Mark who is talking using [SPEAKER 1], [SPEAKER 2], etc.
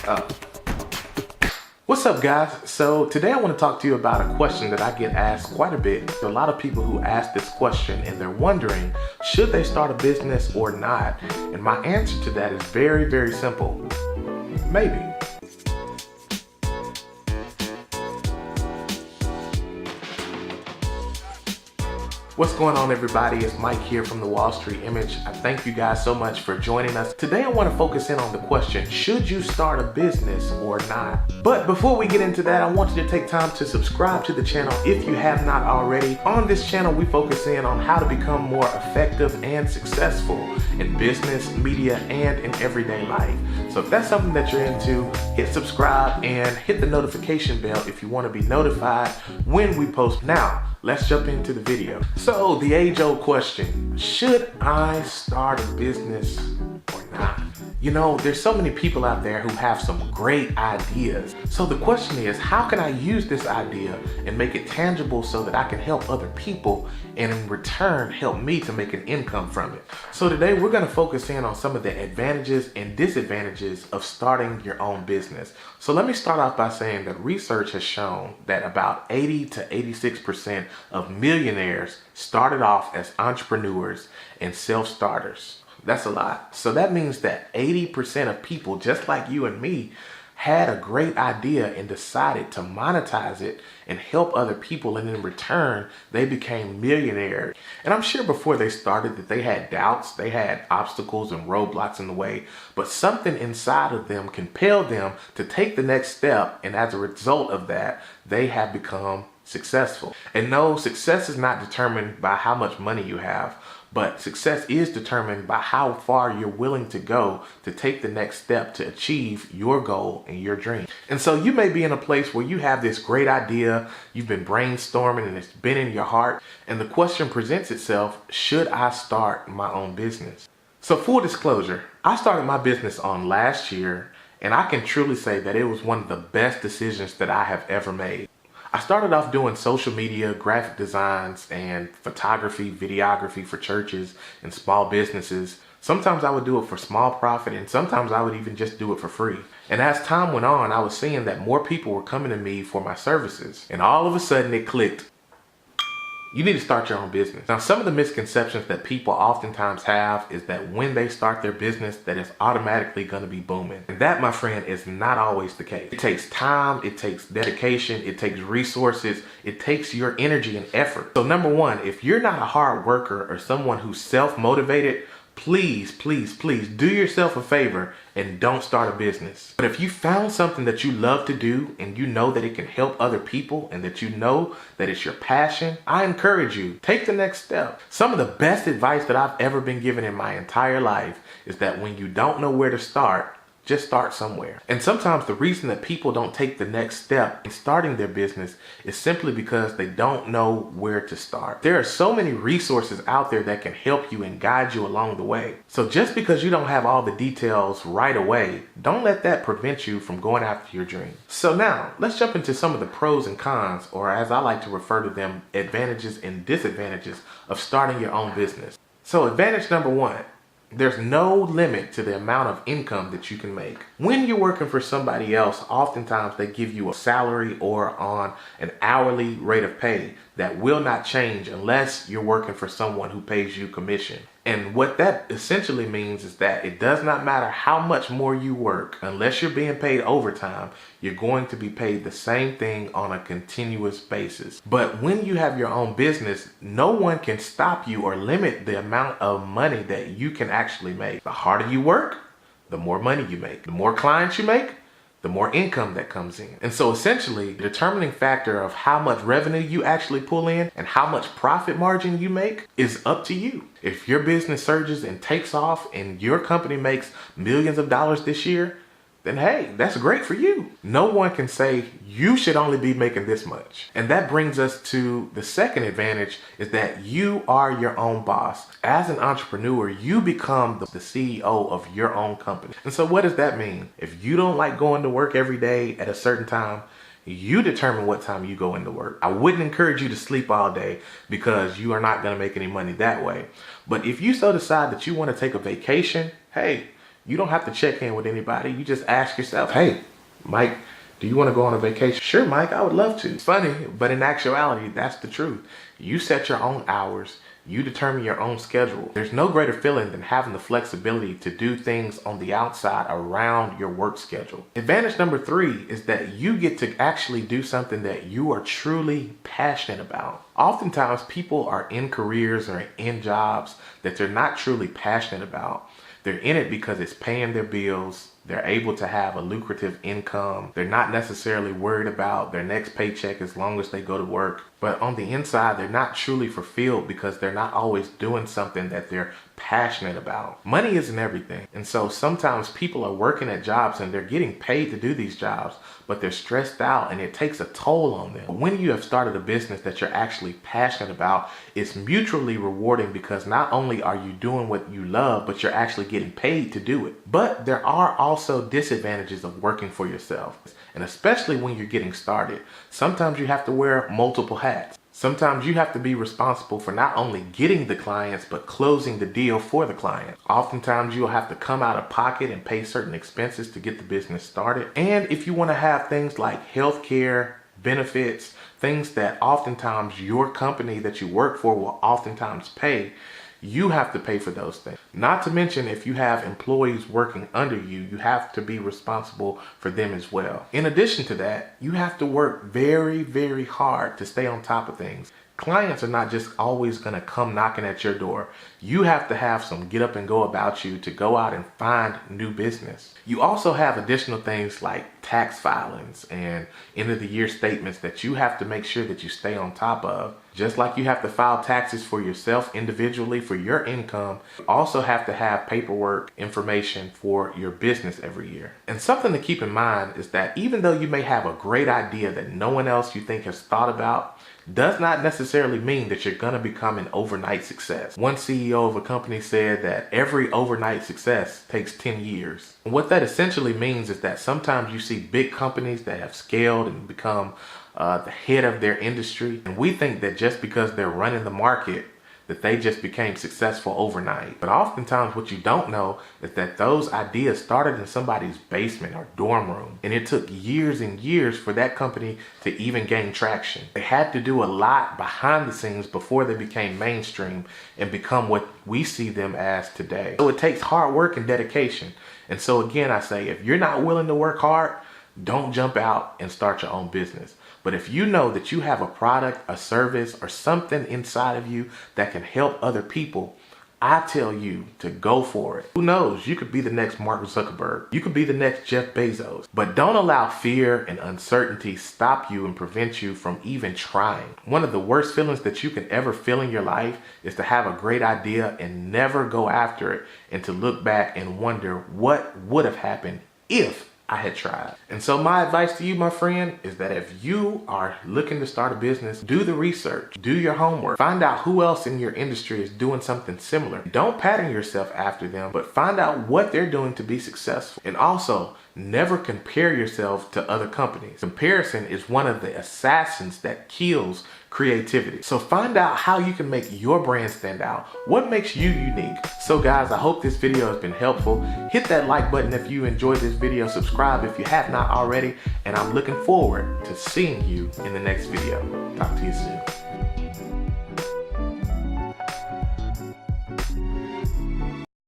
[SPEAKER 1] Oh. What's up, guys? So today I want to talk to you about a question that I get asked quite a bit. There are a lot of people who ask this question and they're wondering, should they start a business or not? And my answer to that is very, very simple. Maybe. What's going on, everybody? It's Mike here from the Wall Street Image. I thank you guys so much for joining us. Today I want to focus in on the question, should you start a business or not? But before we get into that, I want you to take time to subscribe to the channel if you have not already. On this channel, we focus in on how to become more effective and successful in business, media, and in everyday life. So if that's something that you're into, hit subscribe and hit the notification bell if you want to be notified when we post. Now, let's jump into the video. So the age-old question, should I start a business or not? You know, there's so many people out there who have some great ideas. So the question is, how can I use this idea and make it tangible so that I can help other people and in return help me to make an income from it? So today we're going to focus in on some of the advantages and disadvantages of starting your own business. So let me start off by saying that research has shown that about 80 to 86% of millionaires started off as entrepreneurs and self-starters. That's a lot. So that means that 80% of people, just like you and me, had a great idea and decided to monetize it and help other people, and in return they became millionaires. And I'm sure before they started that they had doubts, they had obstacles and roadblocks in the way, but something inside of them compelled them to take the next step, and as a result of that, they have become successful. And no, success is not determined by how much money you have, but success is determined by how far you're willing to go to take the next step to achieve your goal and your dream. And so you may be in a place where you have this great idea, you've been brainstorming and it's been in your heart, and the question presents itself, should I start my own business? So full disclosure, I started my business on last year, and I can truly say that it was one of the best decisions that I have ever made. I started off doing social media, graphic designs, and photography, videography for churches and small businesses. Sometimes I would do it for small profit, and sometimes I would even just do it for free. And as time went on, I was seeing that more people were coming to me for my services. And all of a sudden it clicked. You need to start your own business. Now, some of the misconceptions that people oftentimes have is that when they start their business, that it's automatically going to be booming. And that, my friend, is not always the case. It takes time, it takes dedication, it takes resources, it takes your energy and effort. So number one, if you're not a hard worker or someone who's self-motivated, please, please, please do yourself a favor and don't start a business. But if you found something that you love to do and you know that it can help other people and that you know that it's your passion, I encourage you, take the next step. Some of the best advice that I've ever been given in my entire life is that when you don't know where to start, just start somewhere. And sometimes the reason that people don't take the next step in starting their business is simply because they don't know where to start. There are so many resources out there that can help you and guide you along the way. So just because you don't have all the details right away, don't let that prevent you from going after your dream. So now let's jump into some of the pros and cons, or as I like to refer to them, advantages and disadvantages of starting your own business. So advantage number one, there's no limit to the amount of income that you can make. When you're working for somebody else, oftentimes they give you a salary or on an hourly rate of pay that will not change unless you're working for someone who pays you commission. And what that essentially means is that it does not matter how much more you work, unless you're being paid overtime, you're going to be paid the same thing on a continuous basis. But when you have your own business, no one can stop you or limit the amount of money that you can actually make. The harder you work, the more money you make. The more clients you make, the more income that comes in. And so essentially, the determining factor of how much revenue you actually pull in and how much profit margin you make is up to you. If your business surges and takes off and your company makes millions of dollars this year, then hey, that's great for you. No one can say you should only be making this much. And that brings us to the second advantage, is that you are your own boss. As an entrepreneur, you become the CEO of your own company. And so what does that mean? If you don't like going to work every day at a certain time, you determine what time you go into work. I wouldn't encourage you to sleep all day because you are not going to make any money that way. But if you so decide that you want to take a vacation, hey, You don't have to check in with anybody. You just ask yourself, hey, Mike, do you want to go on a vacation? Sure, Mike, I would love to. It's funny, but in actuality, that's the truth. You set your own hours. You determine your own schedule. There's no greater feeling than having the flexibility to do things on the outside around your work schedule. Advantage number 3 is that you get to actually do something that you are truly passionate about. Oftentimes, people are in careers or in jobs that they're not truly passionate about. They're in it because it's paying their bills. They're able to have a lucrative income. They're not necessarily worried about their next paycheck as long as they go to work. But on the inside, they're not truly fulfilled because they're not always doing something that they're passionate about. Money isn't everything. And so sometimes people are working at jobs and they're getting paid to do these jobs, but they're stressed out and it takes a toll on them. When you have started a business that you're actually passionate about, it's mutually rewarding because not only are you doing what you love, but you're actually getting paid to do it. But there are also disadvantages of working for yourself. And especially when you're getting started, sometimes you have to wear multiple hats. Sometimes you have to be responsible for not only getting the clients, but closing the deal for the client. Oftentimes you'll have to come out of pocket and pay certain expenses to get the business started. And if you want to have things like healthcare, benefits, things that oftentimes your company that you work for will oftentimes pay, you have to pay for those things. Not to mention, if you have employees working under you, you have to be responsible for them as well. In addition to that, you have to work very, very hard to stay on top of things. Clients are not just always going to come knocking at your door. You have to have some get up and go about you to go out and find new business. You also have additional things like tax filings and end of the year statements that you have to make sure that you stay on top of. Just like you have to file taxes for yourself individually for your income, you also have to have paperwork information for your business every year. And something to keep in mind is that even though you may have a great idea that no one else you think has thought about, does not necessarily mean that you're going to become an overnight success. One CEO of a company said that every overnight success takes 10 years. And what that essentially means is that sometimes you see big companies that have scaled and become the head of their industry. And we think that just because they're running the market, that they just became successful overnight. But oftentimes what you don't know is that those ideas started in somebody's basement or dorm room. And it took years and years for that company to even gain traction. They had to do a lot behind the scenes before they became mainstream and become what we see them as today. So it takes hard work and dedication. And so again, I say, if you're not willing to work hard, don't jump out and start your own business. But if you know that you have a product, a service, or something inside of you that can help other people, I tell you to go for it. Who knows? You could be the next Mark Zuckerberg. You could be the next Jeff Bezos. But don't allow fear and uncertainty stop you and prevent you from even trying. One of the worst feelings that you can ever feel in your life is to have a great idea and never go after it, and to look back and wonder what would have happened if I had tried. And so my advice to you, my friend, is that if you are looking to start a business, do the research, do your homework, find out who else in your industry is doing something similar. Don't pattern yourself after them, but find out what they're doing to be successful. And also, never compare yourself to other companies. Comparison is one of the assassins that kills creativity. So find out how you can make your brand stand out. What makes you unique? So guys, I hope this video has been helpful. Hit that like button if you enjoyed this video. Subscribe if you have not already. And I'm looking forward to seeing you in the next video. Talk to you soon.